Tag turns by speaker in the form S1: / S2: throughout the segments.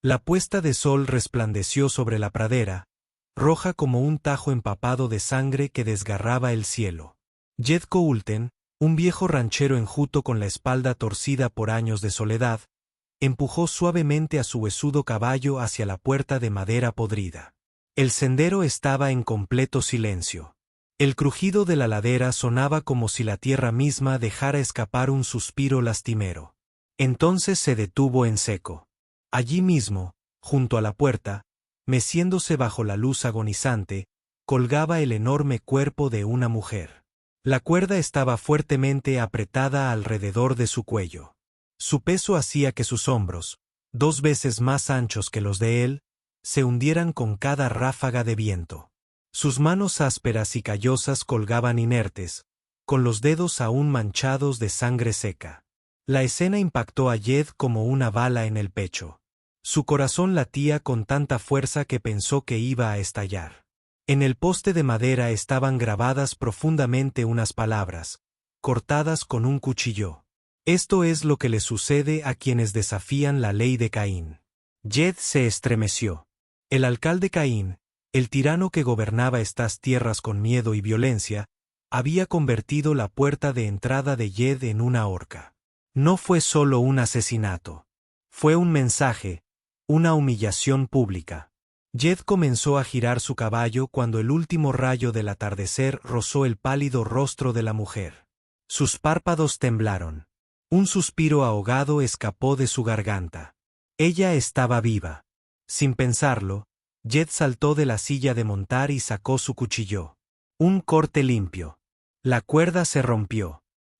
S1: La puesta de sol resplandeció sobre la pradera, roja como un tajo empapado de sangre que desgarraba el cielo. Jed Coulten, un viejo ranchero enjuto con la espalda torcida por años de soledad, empujó suavemente a su huesudo caballo hacia la puerta de madera podrida. El sendero estaba en completo silencio. El crujido de la ladera sonaba como si la tierra misma dejara escapar un suspiro lastimero. Entonces se detuvo en seco. Allí mismo, junto a la puerta, meciéndose bajo la luz agonizante, colgaba el enorme cuerpo de una mujer. La cuerda estaba fuertemente apretada alrededor de su cuello. Su peso hacía que sus hombros, 2 veces más anchos que los de él, se hundieran con cada ráfaga de viento. Sus manos ásperas y callosas colgaban inertes, con los dedos aún manchados de sangre seca. La escena impactó a Jed como una bala en el pecho. Su corazón latía con tanta fuerza que pensó que iba a estallar. En el poste de madera estaban grabadas profundamente unas palabras, cortadas con un cuchillo. Esto es lo que le sucede a quienes desafían la ley de Caín. Jed se estremeció. El alcalde Caín, el tirano que gobernaba estas tierras con miedo y violencia, había convertido la puerta de entrada de Jed en una horca. No fue solo un asesinato. Fue un mensaje, una humillación pública. Jed comenzó a girar su caballo cuando el último rayo del atardecer rozó el pálido rostro de la mujer. Sus párpados temblaron. Un suspiro ahogado escapó de su garganta. Ella estaba viva. Sin pensarlo, Jed saltó de la silla de montar y sacó su cuchillo. Un corte limpio. La cuerda se rompió.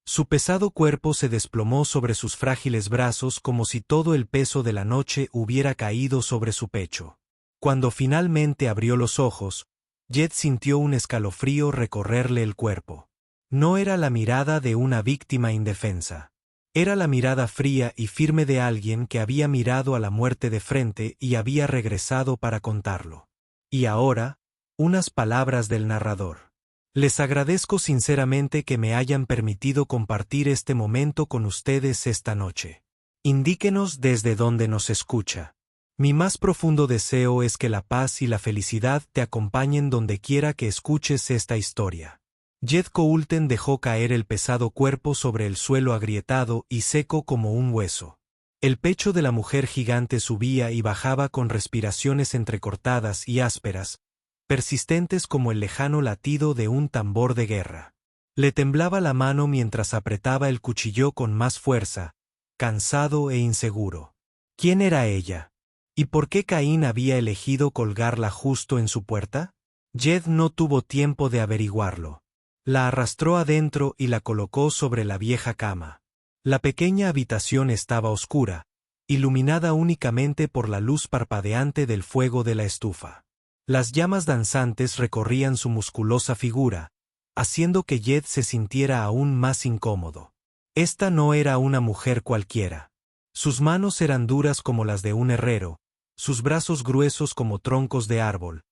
S1: Su pesado cuerpo se desplomó sobre sus frágiles brazos como si todo el peso de la noche hubiera caído sobre su pecho. Cuando finalmente abrió los ojos, Jed sintió un escalofrío recorrerle el cuerpo. No era la mirada de una víctima indefensa. Era la mirada fría y firme de alguien que había mirado a la muerte de frente y había regresado para contarlo. Y ahora, unas palabras del narrador. Les agradezco sinceramente que me hayan permitido compartir este momento con ustedes esta noche. Indíquenos desde dónde nos escucha. Mi más profundo deseo es que la paz y la felicidad te acompañen donde quiera que escuches esta historia. Jed Coulten dejó caer el pesado cuerpo sobre el suelo agrietado y seco como un hueso. El pecho de la mujer gigante subía y bajaba con respiraciones entrecortadas y ásperas, persistentes como el lejano latido de un tambor de guerra. Le temblaba la mano mientras apretaba el cuchillo con más fuerza, cansado e inseguro. ¿Quién era ella? ¿Y por qué Caín había elegido colgarla justo en su puerta? Jed no tuvo tiempo de averiguarlo. La arrastró adentro y la colocó sobre la vieja cama. La pequeña habitación estaba oscura, iluminada únicamente por la luz parpadeante del fuego de la estufa. Las llamas danzantes recorrían su musculosa figura, haciendo que Jed se sintiera aún más incómodo. Esta no era una mujer cualquiera. Sus manos eran duras como las de un herrero, sus brazos gruesos como troncos de árbol,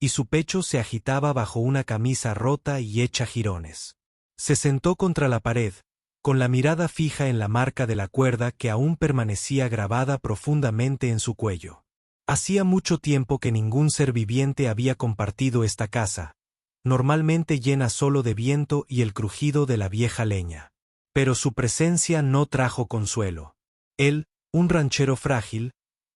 S1: y su pecho se agitaba bajo una camisa rota y hecha jirones. Se sentó contra la pared, con la mirada fija en la marca de la cuerda que aún permanecía grabada profundamente en su cuello. Hacía mucho tiempo que ningún ser viviente había compartido esta casa, normalmente llena solo de viento y el crujido de la vieja leña. Pero su presencia no trajo consuelo. Él, un ranchero frágil,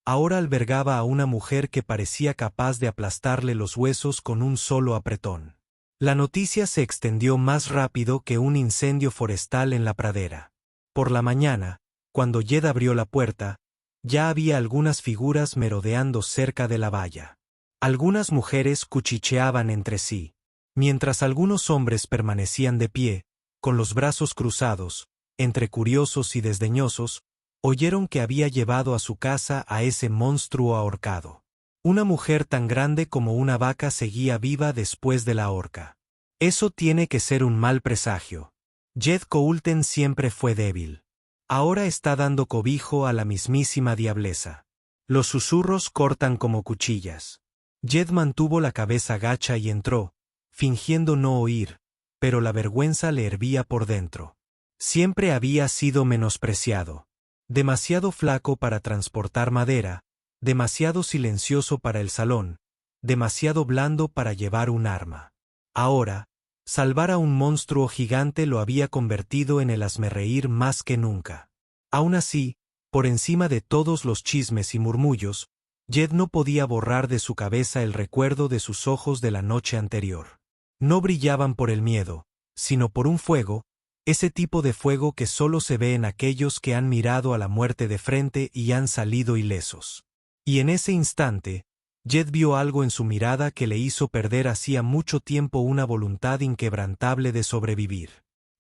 S1: ahora albergaba a una mujer que parecía capaz de aplastarle los huesos con un solo apretón. La noticia se extendió más rápido que un incendio forestal en la pradera. Por la mañana, cuando Jed abrió la puerta, ya había algunas figuras merodeando cerca de la valla. Algunas mujeres cuchicheaban entre sí, mientras algunos hombres permanecían de pie, con los brazos cruzados, entre curiosos y desdeñosos, oyeron que había llevado a su casa a ese monstruo ahorcado. Una mujer tan grande como una vaca seguía viva después de la horca. Eso tiene que ser un mal presagio. Jed Coulten siempre fue débil. Ahora está dando cobijo a la mismísima diableza. Los susurros cortan como cuchillas. Jed mantuvo la cabeza gacha y entró, fingiendo no oír, pero la vergüenza le hervía por dentro. Siempre había sido menospreciado. Demasiado flaco para transportar madera, demasiado silencioso para el salón, demasiado blando para llevar un arma. Ahora, salvar a un monstruo gigante lo había convertido en el hazmerreír más que nunca. Aún así, por encima de todos los chismes y murmullos, Jed no podía borrar de su cabeza el recuerdo de sus ojos de la noche anterior. No brillaban por el miedo, sino por un fuego, ese tipo de fuego que solo se ve en aquellos que han mirado a la muerte de frente y han salido ilesos. Y en ese instante, Jed vio algo en su mirada que le hizo perder hacía mucho tiempo una voluntad inquebrantable de sobrevivir.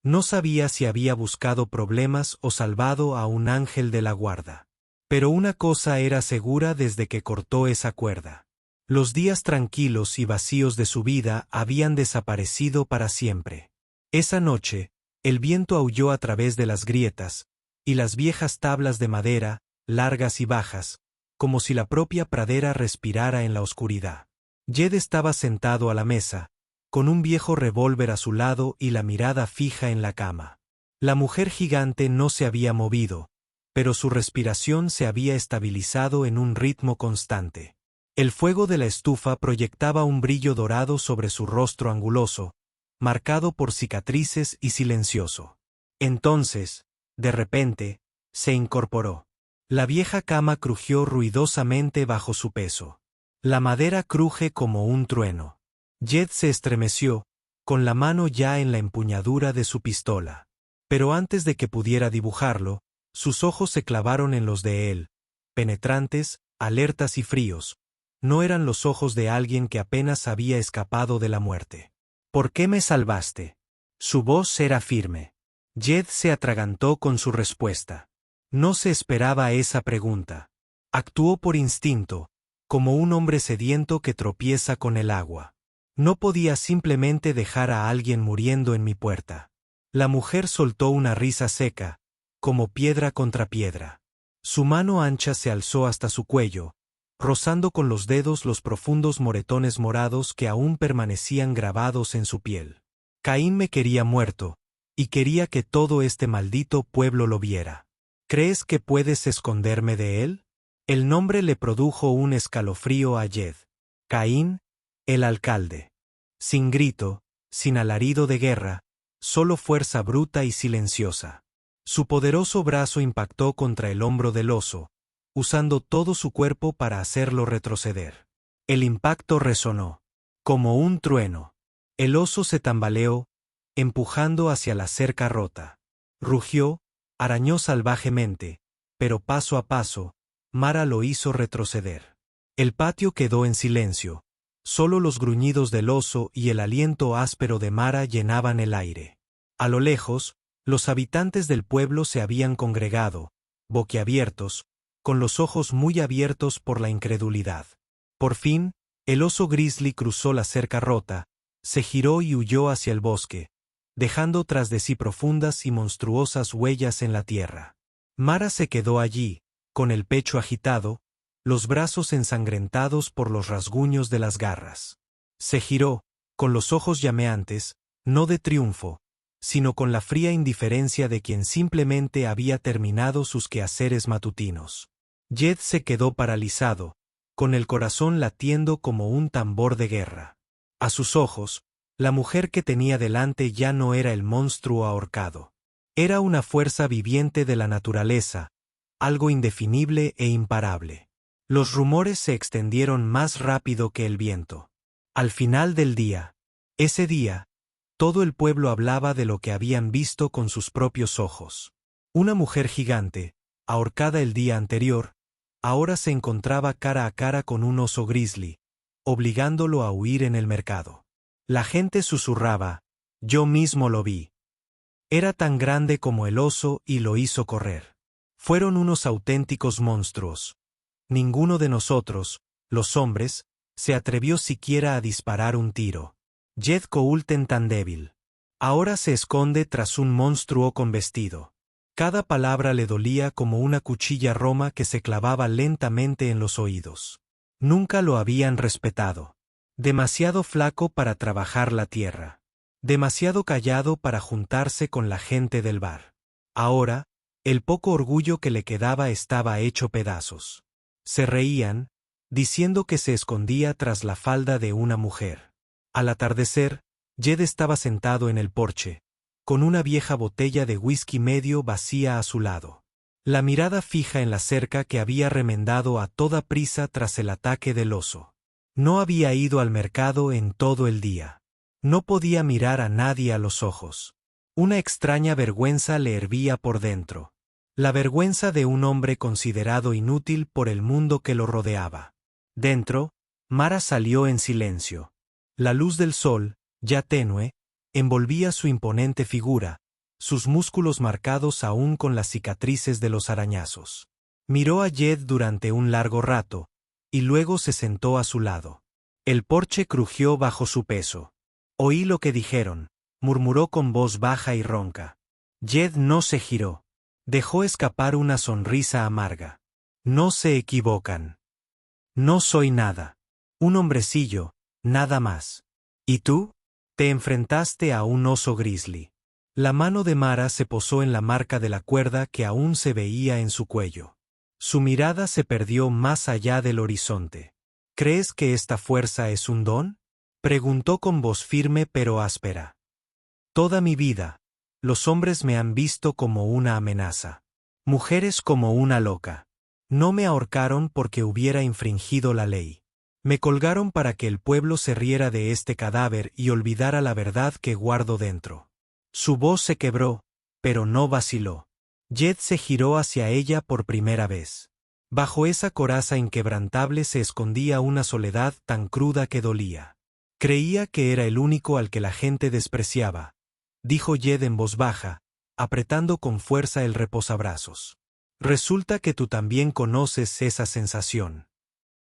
S1: No sabía si había buscado problemas o salvado a un ángel de la guarda. Pero una cosa era segura desde que cortó esa cuerda. Los días tranquilos y vacíos de su vida habían desaparecido para siempre. Esa noche, el viento aulló a través de las grietas, y las viejas tablas de madera, largas y bajas, como si la propia pradera respirara en la oscuridad. Jed estaba sentado a la mesa, con un viejo revólver a su lado y la mirada fija en la cama. La mujer gigante no se había movido, pero su respiración se había estabilizado en un ritmo constante. El fuego de la estufa proyectaba un brillo dorado sobre su rostro anguloso, marcado por cicatrices y silencioso. Entonces, de repente, se incorporó. La vieja cama crujió ruidosamente bajo su peso. La madera cruje como un trueno. Jed se estremeció, con la mano ya en la empuñadura de su pistola. Pero antes de que pudiera dibujarlo, sus ojos se clavaron en los de él, penetrantes, alertas y fríos. No eran los ojos de alguien que apenas había escapado de la muerte. ¿Por qué me salvaste? Su voz era firme. Jed se atragantó con su respuesta. No se esperaba esa pregunta. Actuó por instinto, como un hombre sediento que tropieza con el agua. No podía simplemente dejar a alguien muriendo en mi puerta. La mujer soltó una risa seca, como piedra contra piedra. Su mano ancha se alzó hasta su cuello, rozando con los dedos los profundos moretones morados que aún permanecían grabados en su piel. Caín me quería muerto, y quería que todo este maldito pueblo lo viera. ¿Crees que puedes esconderme de él? El nombre le produjo un escalofrío a Jed. Caín, el alcalde. Sin grito, sin alarido de guerra, solo fuerza bruta y silenciosa. Su poderoso brazo impactó contra el hombro del oso, usando todo su cuerpo para hacerlo retroceder. El impacto resonó, como un trueno. El oso se tambaleó, empujando hacia la cerca rota. Rugió, arañó salvajemente, pero paso a paso, Mara lo hizo retroceder. El patio quedó en silencio. Solo los gruñidos del oso y el aliento áspero de Mara llenaban el aire. A lo lejos, los habitantes del pueblo se habían congregado, boquiabiertos, con los ojos muy abiertos por la incredulidad. Por fin, el oso grizzly cruzó la cerca rota, se giró y huyó hacia el bosque, dejando tras de sí profundas y monstruosas huellas en la tierra. Mara se quedó allí, con el pecho agitado, los brazos ensangrentados por los rasguños de las garras. Se giró, con los ojos llameantes, no de triunfo, sino con la fría indiferencia de quien simplemente había terminado sus quehaceres matutinos. Jed se quedó paralizado, con el corazón latiendo como un tambor de guerra. A sus ojos, la mujer que tenía delante ya no era el monstruo ahorcado. Era una fuerza viviente de la naturaleza, algo indefinible e imparable. Los rumores se extendieron más rápido que el viento. Al final del día, ese día, todo el pueblo hablaba de lo que habían visto con sus propios ojos. Una mujer gigante, ahorcada el día anterior, ahora se encontraba cara a cara con un oso grizzly, obligándolo a huir en el mercado. La gente susurraba, yo mismo lo vi. Era tan grande como el oso y lo hizo correr. Fueron unos auténticos monstruos. Ninguno de nosotros, los hombres, se atrevió siquiera a disparar un tiro. Jed Coulten tan débil. Ahora se esconde tras un monstruo con vestido. Cada palabra le dolía como una cuchilla roma que se clavaba lentamente en los oídos. Nunca lo habían respetado. Demasiado flaco para trabajar la tierra. Demasiado callado para juntarse con la gente del bar. Ahora, el poco orgullo que le quedaba estaba hecho pedazos. Se reían, diciendo que se escondía tras la falda de una mujer. Al atardecer, Jed estaba sentado en el porche, con una vieja botella de whisky medio vacía a su lado. La mirada fija en la cerca que había remendado a toda prisa tras el ataque del oso. No había ido al mercado en todo el día. No podía mirar a nadie a los ojos. Una extraña vergüenza le hervía por dentro. La vergüenza de un hombre considerado inútil por el mundo que lo rodeaba. Dentro, Mara salió en silencio. La luz del sol, ya tenue, envolvía su imponente figura, sus músculos marcados aún con las cicatrices de los arañazos. Miró a Jed durante un largo rato, y luego se sentó a su lado. El porche crujió bajo su peso. Oí lo que dijeron, murmuró con voz baja y ronca. Jed no se giró. Dejó escapar una sonrisa amarga. No se equivocan. No soy nada. Un hombrecillo, nada más. ¿Y tú? Te enfrentaste a un oso grizzly. La mano de Mara se posó en la marca de la cuerda que aún se veía en su cuello. Su mirada se perdió más allá del horizonte. ¿Crees que esta fuerza es un don? Preguntó con voz firme pero áspera. Toda mi vida, los hombres me han visto como una amenaza. Mujeres como una loca. No me ahorcaron porque hubiera infringido la ley. Me colgaron para que el pueblo se riera de este cadáver y olvidara la verdad que guardo dentro. Su voz se quebró, pero no vaciló. Jed se giró hacia ella por primera vez. Bajo esa coraza inquebrantable se escondía una soledad tan cruda que dolía. Creía que era el único al que la gente despreciaba, dijo Jed en voz baja, apretando con fuerza el reposabrazos. Resulta que tú también conoces esa sensación.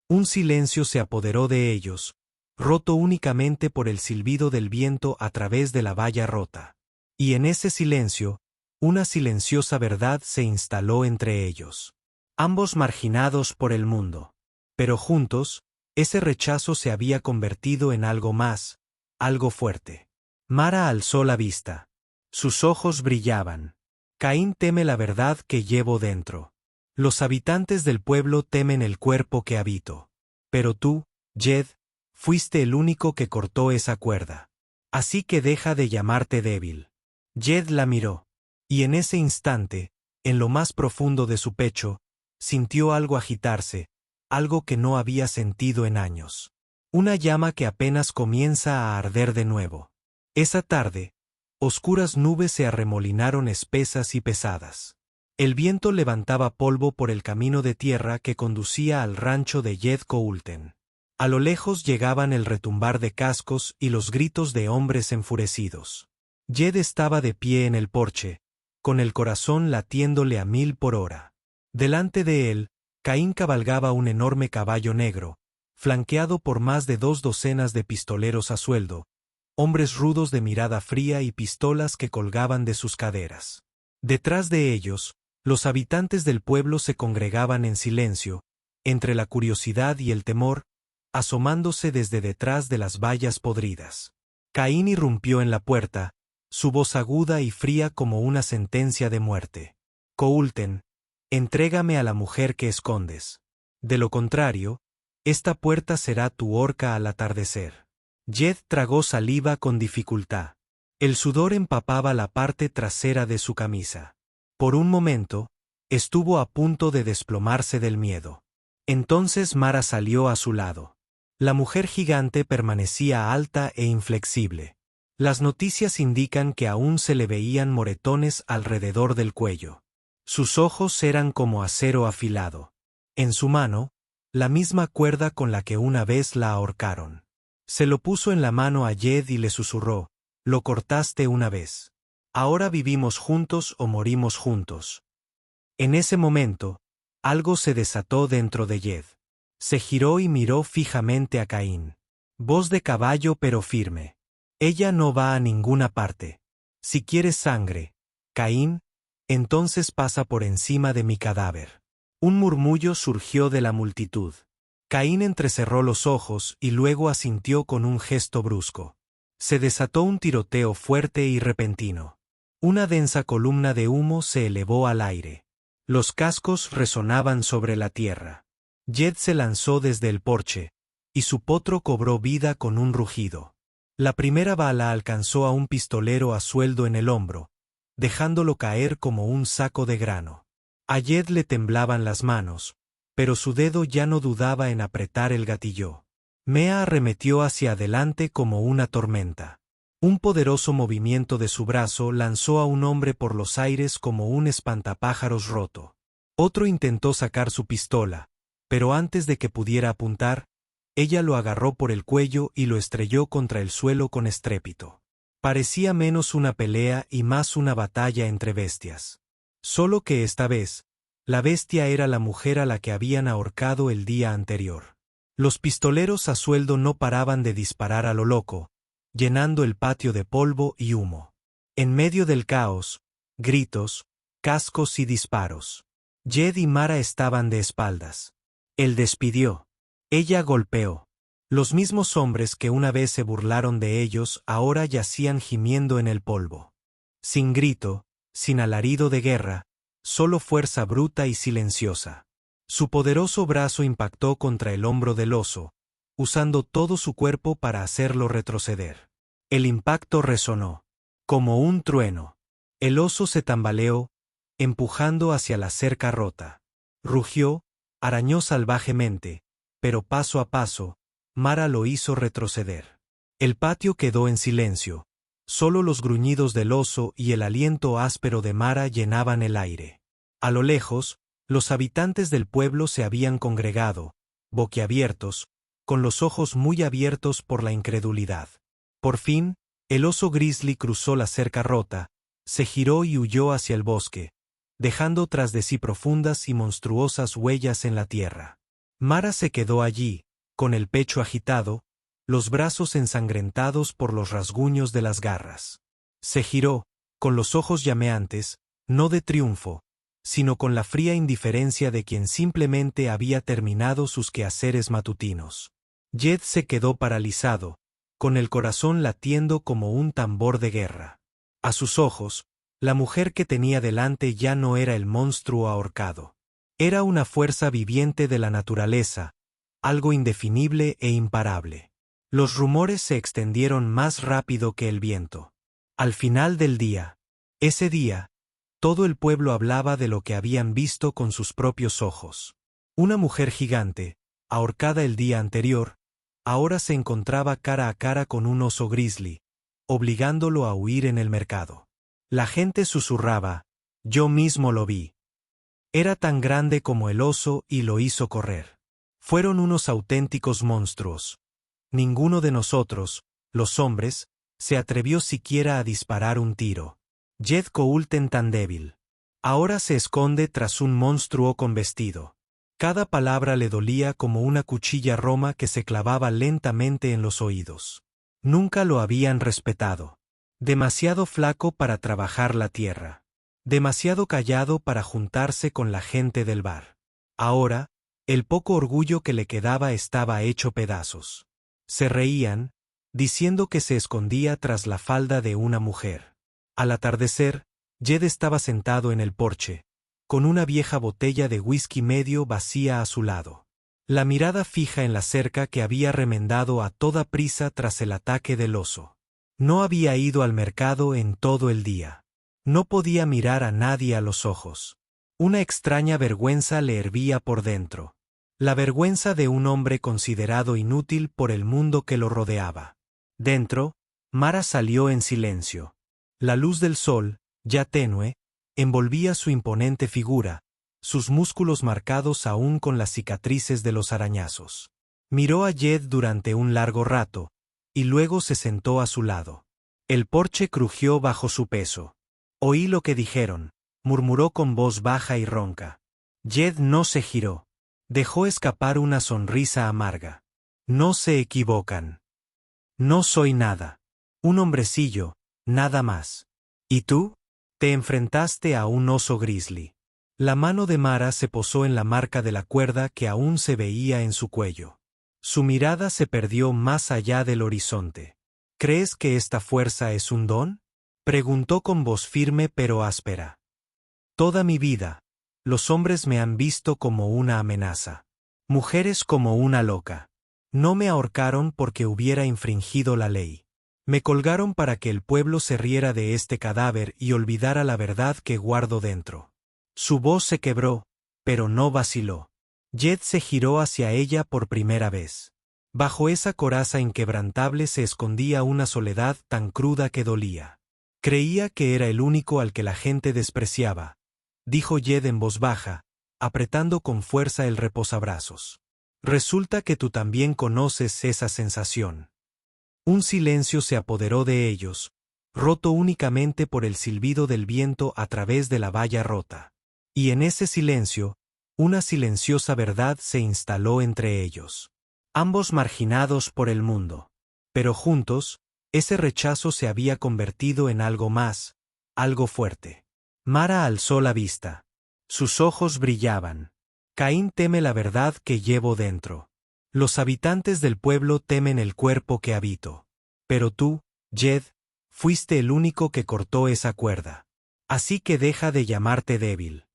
S1: Un silencio se apoderó de ellos, roto únicamente por el silbido del viento a través de la valla rota. Y en ese silencio, una silenciosa verdad se instaló entre ellos. Ambos marginados por el mundo. Pero juntos, ese rechazo se había convertido en algo más, algo fuerte. Mara alzó la vista. Sus ojos brillaban. Caín teme la verdad que llevo dentro. Los habitantes del pueblo temen el cuerpo que habito. Pero tú, Jed, fuiste el único que cortó esa cuerda. Así que deja de llamarte débil. Jed la miró. Y en ese instante, en lo más profundo de su pecho, sintió algo agitarse, algo que no había sentido en años. Una llama que apenas comienza a arder de nuevo. Esa tarde, oscuras nubes se arremolinaron espesas y pesadas. El viento levantaba polvo por el camino de tierra que conducía al rancho de Jed Coulten. A lo lejos llegaban el retumbar de cascos y los gritos de hombres enfurecidos. Jed estaba de pie en el porche, con el corazón latiéndole a 1000 por hora. Delante de él, Caín cabalgaba un enorme caballo negro, flanqueado por más de 2 docenas de pistoleros a sueldo, hombres rudos de mirada fría y pistolas que colgaban de sus caderas. Detrás de ellos, los habitantes del pueblo se congregaban en silencio, entre la curiosidad y el temor, asomándose desde detrás de las vallas podridas. Caín irrumpió en la puerta, su voz aguda y fría como una sentencia de muerte. Coulten, entrégame a la mujer que escondes. De lo contrario, esta puerta será tu horca al atardecer. Jed tragó saliva con dificultad. El sudor empapaba la parte trasera de su camisa. Por un momento, estuvo a punto de desplomarse del miedo. Entonces Mara salió a su lado. La mujer gigante permanecía alta e inflexible. Las noticias indican que aún se le veían moretones alrededor del cuello. Sus ojos eran como acero afilado. En su mano, la misma cuerda con la que una vez la ahorcaron. Se lo puso en la mano a Jed y le susurró, «Lo cortaste una vez. Ahora vivimos juntos o morimos juntos». En ese momento, algo se desató dentro de Jed. Se giró y miró fijamente a Caín. Voz de caballo pero firme. «Ella no va a ninguna parte. Si quieres sangre, Caín, entonces pasa por encima de mi cadáver». Un murmullo surgió de la multitud. Caín entrecerró los ojos y luego asintió con un gesto brusco. Se desató un tiroteo fuerte y repentino. Una densa columna de humo se elevó al aire. Los cascos resonaban sobre la tierra. Jed se lanzó desde el porche, y su potro cobró vida con un rugido. La primera bala alcanzó a un pistolero a sueldo en el hombro, dejándolo caer como un saco de grano. A Jed le temblaban las manos, pero su dedo ya no dudaba en apretar el gatillo. Mea arremetió hacia adelante como una tormenta. Un poderoso movimiento de su brazo lanzó a un hombre por los aires como un espantapájaros roto. Otro intentó sacar su pistola, pero antes de que pudiera apuntar, ella lo agarró por el cuello y lo estrelló contra el suelo con estrépito. Parecía menos una pelea y más una batalla entre bestias. Solo que esta vez, la bestia era la mujer a la que habían ahorcado el día anterior. Los pistoleros a sueldo no paraban de disparar a lo loco, llenando el patio de polvo y humo. En medio del caos, gritos, cascos y disparos. Jed y Mara estaban de espaldas. Él despidió. Ella golpeó. Los mismos hombres que una vez se burlaron de ellos ahora yacían gimiendo en el polvo. Sin grito, sin alarido de guerra, solo fuerza bruta y silenciosa. Su poderoso brazo impactó contra el hombro del oso, usando todo su cuerpo para hacerlo retroceder. El impacto resonó, como un trueno. El oso se tambaleó, empujando hacia la cerca rota. Rugió, arañó salvajemente, pero paso a paso, Mara lo hizo retroceder. El patio quedó en silencio, solo los gruñidos del oso y el aliento áspero de Mara llenaban el aire. A lo lejos, los habitantes del pueblo se habían congregado, boquiabiertos, con los ojos muy abiertos por la incredulidad. Por fin, el oso grizzly cruzó la cerca rota, se giró y huyó hacia el bosque, dejando tras de sí profundas y monstruosas huellas en la tierra. Mara se quedó allí, con el pecho agitado, los brazos ensangrentados por los rasguños de las garras. Se giró, con los ojos llameantes, no de triunfo, sino con la fría indiferencia de quien simplemente había terminado sus quehaceres matutinos. Jed se quedó paralizado, con el corazón latiendo como un tambor de guerra. A sus ojos, la mujer que tenía delante ya no era el monstruo ahorcado. Era una fuerza viviente de la naturaleza, algo indefinible e imparable. Los rumores se extendieron más rápido que el viento. Al final del día, ese día, todo el pueblo hablaba de lo que habían visto con sus propios ojos. Una mujer gigante, ahorcada el día anterior, ahora se encontraba cara a cara con un oso grizzly, obligándolo a huir en el mercado. La gente susurraba, yo mismo lo vi. Era tan grande como el oso y lo hizo correr. Fueron unos auténticos monstruos. Ninguno de nosotros, los hombres, se atrevió siquiera a disparar un tiro. Jed Coulten tan débil. Ahora se esconde tras un monstruo con vestido. Cada palabra le dolía como una cuchilla roma que se clavaba lentamente en los oídos. Nunca lo habían respetado. Demasiado flaco para trabajar la tierra. Demasiado callado para juntarse con la gente del bar. Ahora, el poco orgullo que le quedaba estaba hecho pedazos. Se reían, diciendo que se escondía tras la falda de una mujer. Al atardecer, Jed estaba sentado en el porche, con una vieja botella de whisky medio vacía a su lado. La mirada fija en la cerca que había remendado a toda prisa tras el ataque del oso. No había ido al mercado en todo el día. No podía mirar a nadie a los ojos. Una extraña vergüenza le hervía por dentro. La vergüenza de un hombre considerado inútil por el mundo que lo rodeaba. Dentro, Mara salió en silencio. La luz del sol, ya tenue, envolvía su imponente figura, sus músculos marcados aún con las cicatrices de los arañazos. Miró a Jed durante un largo rato, y luego se sentó a su lado. El porche crujió bajo su peso. Oí lo que dijeron, murmuró con voz baja y ronca. Jed no se giró. Dejó escapar una sonrisa amarga. No se equivocan. No soy nada. Un hombrecillo, nada más. ¿Y tú? Te enfrentaste a un oso grizzly. La mano de Mara se posó en la marca de la cuerda que aún se veía en su cuello. Su mirada se perdió más allá del horizonte. ¿Crees que esta fuerza es un don? Preguntó con voz firme pero áspera. Toda mi vida, los hombres me han visto como una amenaza. Mujeres como una loca. No me ahorcaron porque hubiera infringido la ley. Me colgaron para que el pueblo se riera de este cadáver y olvidara la verdad que guardo dentro. Su voz se quebró, pero no vaciló. Jed se giró hacia ella por primera vez. Bajo esa coraza inquebrantable se escondía una soledad tan cruda que dolía. Creía que era el único al que la gente despreciaba, dijo Jed en voz baja, apretando con fuerza el reposabrazos. Resulta que tú también conoces esa sensación. Un silencio se apoderó de ellos, roto únicamente por el silbido del viento a través de la valla rota. Y en ese silencio, una silenciosa verdad se instaló entre ellos. Ambos marginados por el mundo. Pero juntos, ese rechazo se había convertido en algo más, algo fuerte. Mara alzó la vista. Sus ojos brillaban. Caín teme la verdad que llevo dentro. Los habitantes del pueblo temen el cuerpo que habito. Pero tú, Jed, fuiste el único que cortó esa cuerda. Así que deja de llamarte débil.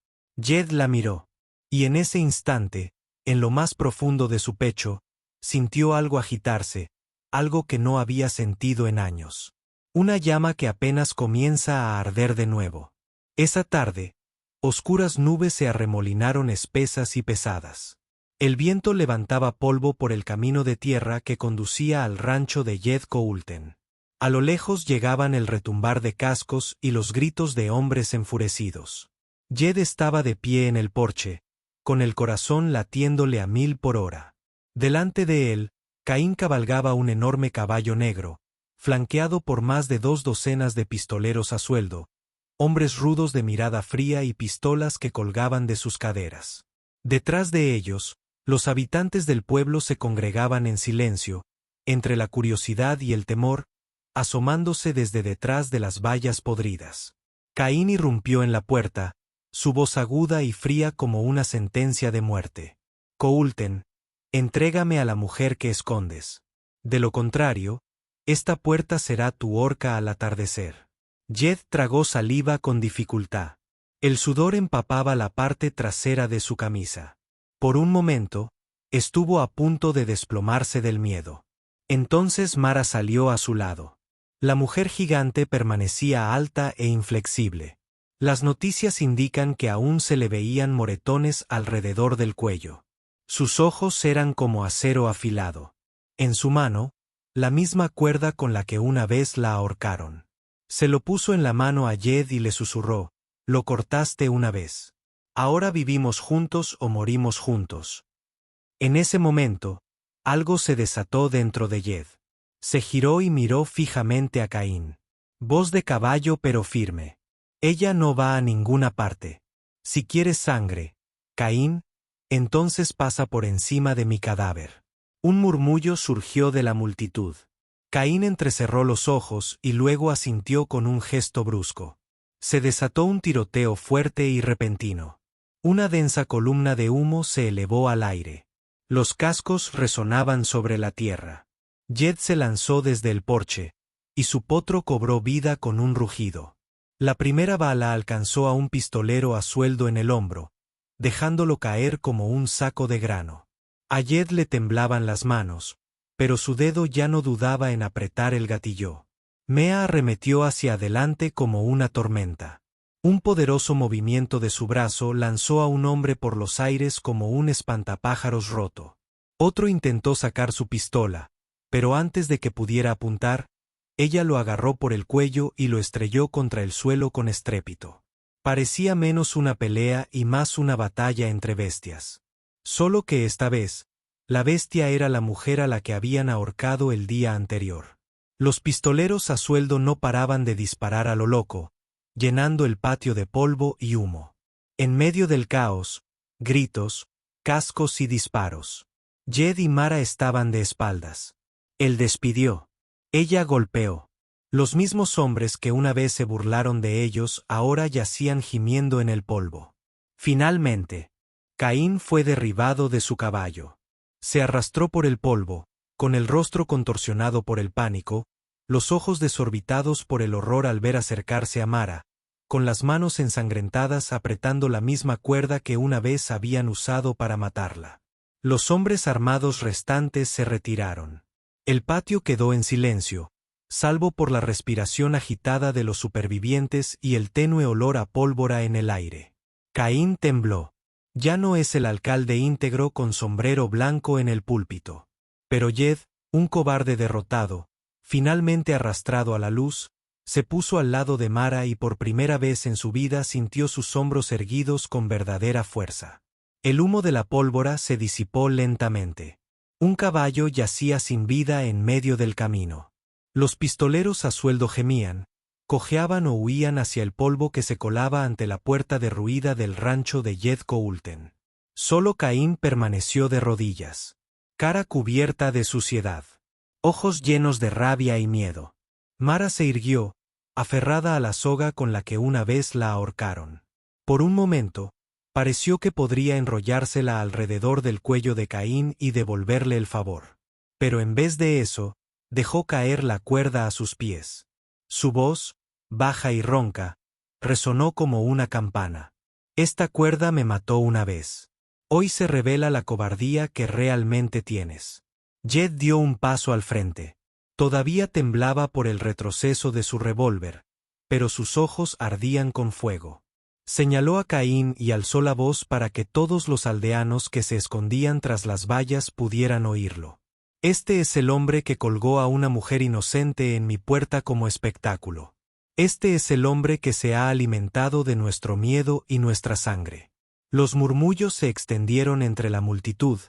S1: Jed la miró. Y en ese instante, en lo más profundo de su pecho, sintió algo agitarse, algo que no había sentido en años. Una llama que apenas comienza a arder de nuevo. Esa tarde, oscuras nubes se arremolinaron espesas y pesadas. El viento levantaba polvo por el camino de tierra que conducía al rancho de Jed Coulten. A lo lejos llegaban el retumbar de cascos y los gritos de hombres enfurecidos. Jed estaba de pie en el porche, con el corazón latiéndole a 1000 por hora. Delante de él, Caín cabalgaba un enorme caballo negro, flanqueado por más de 2 docenas de pistoleros a sueldo, hombres rudos de mirada fría y pistolas que colgaban de sus caderas. Detrás de ellos, los habitantes del pueblo se congregaban en silencio, entre la curiosidad y el temor, asomándose desde detrás de las vallas podridas. Caín irrumpió en la puerta, su voz aguda y fría como una sentencia de muerte. Coulten, entrégame a la mujer que escondes. De lo contrario, esta puerta será tu horca al atardecer. Jed tragó saliva con dificultad. El sudor empapaba la parte trasera de su camisa. Por un momento, estuvo a punto de desplomarse del miedo. Entonces Mara salió a su lado. La mujer gigante permanecía alta e inflexible. Las noticias indican que aún se le veían moretones alrededor del cuello. Sus ojos eran como acero afilado. En su mano, la misma cuerda con la que una vez la ahorcaron. Se lo puso en la mano a Jed y le susurró, «Lo cortaste una vez. Ahora vivimos juntos o morimos juntos». En ese momento, algo se desató dentro de Jed. Se giró y miró fijamente a Caín. Voz de caballo pero firme. «Ella no va a ninguna parte. Si quieres sangre, Caín, entonces pasa por encima de mi cadáver». Un murmullo surgió de la multitud. Caín entrecerró los ojos y luego asintió con un gesto brusco. Se desató un tiroteo fuerte y repentino. Una densa columna de humo se elevó al aire. Los cascos resonaban sobre la tierra. Jed se lanzó desde el porche, y su potro cobró vida con un rugido. La primera bala alcanzó a un pistolero a sueldo en el hombro, dejándolo caer como un saco de grano. A Jed le temblaban las manos, pero su dedo ya no dudaba en apretar el gatillo. Mea arremetió hacia adelante como una tormenta. Un poderoso movimiento de su brazo lanzó a un hombre por los aires como un espantapájaros roto. Otro intentó sacar su pistola, pero antes de que pudiera apuntar, ella lo agarró por el cuello y lo estrelló contra el suelo con estrépito. Parecía menos una pelea y más una batalla entre bestias. Solo que esta vez, la bestia era la mujer a la que habían ahorcado el día anterior. Los pistoleros a sueldo no paraban de disparar a lo loco, llenando el patio de polvo y humo. En medio del caos, gritos, cascos y disparos. Jed y Mara estaban de espaldas. Él despidió. Ella golpeó. Los mismos hombres que una vez se burlaron de ellos ahora yacían gimiendo en el polvo. Finalmente, Caín fue derribado de su caballo. Se arrastró por el polvo, con el rostro contorsionado por el pánico, los ojos desorbitados por el horror al ver acercarse a Mara, con las manos ensangrentadas apretando la misma cuerda que una vez habían usado para matarla. Los hombres armados restantes se retiraron. El patio quedó en silencio, salvo por la respiración agitada de los supervivientes y el tenue olor a pólvora en el aire. Caín tembló. Ya no es el alcalde íntegro con sombrero blanco en el púlpito. Pero Jed, un cobarde derrotado, finalmente arrastrado a la luz, se puso al lado de Mara y por primera vez en su vida sintió sus hombros erguidos con verdadera fuerza. El humo de la pólvora se disipó lentamente. Un caballo yacía sin vida en medio del camino. Los pistoleros a sueldo gemían, cojeaban o huían hacia el polvo que se colaba ante la puerta derruida del rancho de Jed Coulten. Solo Caín permaneció de rodillas, cara cubierta de suciedad, ojos llenos de rabia y miedo. Mara se irguió, aferrada a la soga con la que una vez la ahorcaron. Por un momento, pareció que podría enrollársela alrededor del cuello de Caín y devolverle el favor. Pero en vez de eso, dejó caer la cuerda a sus pies. Su voz, baja y ronca, resonó como una campana. Esta cuerda me mató una vez. Hoy se revela la cobardía que realmente tienes. Jed dio un paso al frente. Todavía temblaba por el retroceso de su revólver, pero sus ojos ardían con fuego. Señaló a Caín y alzó la voz para que todos los aldeanos que se escondían tras las vallas pudieran oírlo. Este es el hombre que colgó a una mujer inocente en mi puerta como espectáculo. Este es el hombre que se ha alimentado de nuestro miedo y nuestra sangre. Los murmullos se extendieron entre la multitud,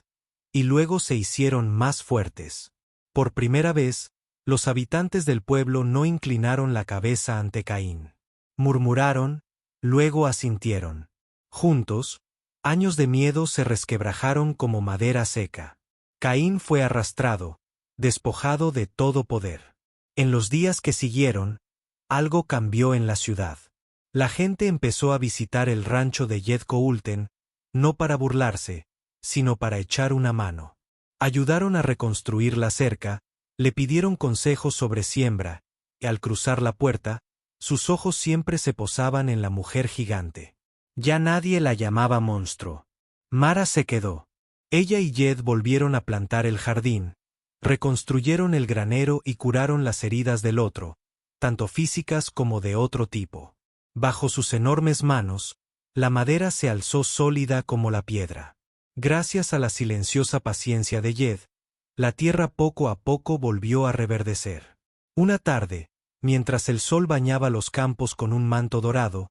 S1: y luego se hicieron más fuertes. Por primera vez, los habitantes del pueblo no inclinaron la cabeza ante Caín. Murmuraron, luego asintieron. Juntos, años de miedo se resquebrajaron como madera seca. Caín fue arrastrado, despojado de todo poder. En los días que siguieron, algo cambió en la ciudad. La gente empezó a visitar el rancho de Jed Coulten, no para burlarse, sino para echar una mano. Ayudaron a reconstruir la cerca, le pidieron consejos sobre siembra, y al cruzar la puerta, sus ojos siempre se posaban en la mujer gigante. Ya nadie la llamaba monstruo. Mara se quedó. Ella y Jed volvieron a plantar el jardín, reconstruyeron el granero y curaron las heridas del otro, tanto físicas como de otro tipo. Bajo sus enormes manos, la madera se alzó sólida como la piedra. Gracias a la silenciosa paciencia de Jed, la tierra poco a poco volvió a reverdecer. Una tarde, mientras el sol bañaba los campos con un manto dorado,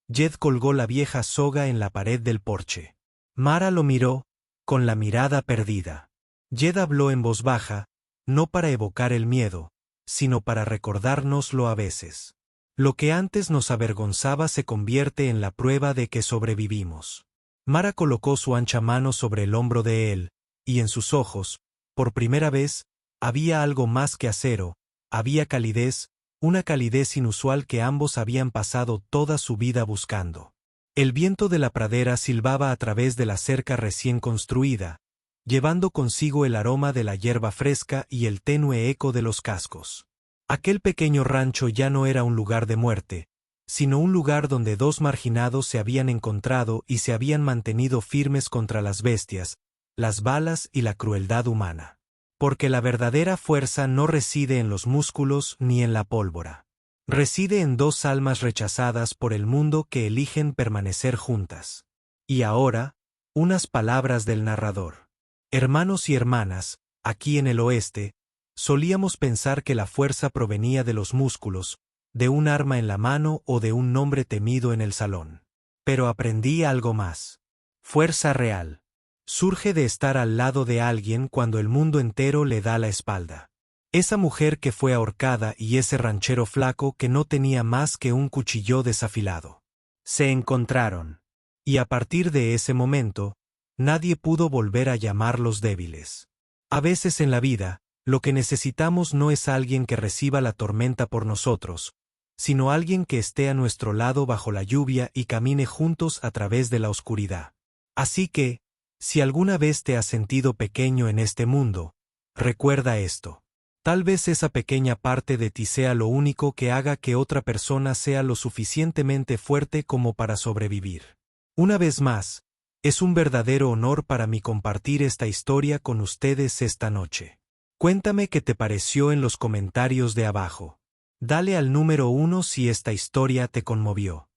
S1: Jed colgó la vieja soga en la pared del porche. Mara lo miró, con la mirada perdida. Jed habló en voz baja, no para evocar el miedo, sino para recordárnoslo a veces. Lo que antes nos avergonzaba se convierte en la prueba de que sobrevivimos. Mara colocó su ancha mano sobre el hombro de él, y en sus ojos, por primera vez, había algo más que acero, había calidez, una calidez inusual que ambos habían pasado toda su vida buscando. El viento de la pradera silbaba a través de la cerca recién construida, llevando consigo el aroma de la hierba fresca y el tenue eco de los cascos. Aquel pequeño rancho ya no era un lugar de muerte, sino un lugar donde dos marginados se habían encontrado y se habían mantenido firmes contra las bestias, las balas y la crueldad humana. Porque la verdadera fuerza no reside en los músculos ni en la pólvora. Reside en dos almas rechazadas por el mundo que eligen permanecer juntas. Y ahora, unas palabras del narrador. Hermanos y hermanas, aquí en el oeste, solíamos pensar que la fuerza provenía de los músculos, de un arma en la mano o de un nombre temido en el salón. Pero aprendí algo más. Fuerza real. Surge de estar al lado de alguien cuando el mundo entero le da la espalda. Esa mujer que fue ahorcada y ese ranchero flaco que no tenía más que un cuchillo desafilado. Se encontraron. Y a partir de ese momento, nadie pudo volver a llamarlos débiles. A veces en la vida, lo que necesitamos no es alguien que reciba la tormenta por nosotros, sino alguien que esté a nuestro lado bajo la lluvia y camine juntos a través de la oscuridad. Así que, si alguna vez te has sentido pequeño en este mundo, recuerda esto. Tal vez esa pequeña parte de ti sea lo único que haga que otra persona sea lo suficientemente fuerte como para sobrevivir. Una vez más, Es un verdadero honor para mí compartir esta historia con ustedes esta noche. Cuéntame qué te pareció en los comentarios de abajo. Dale al número 1 si esta historia te conmovió.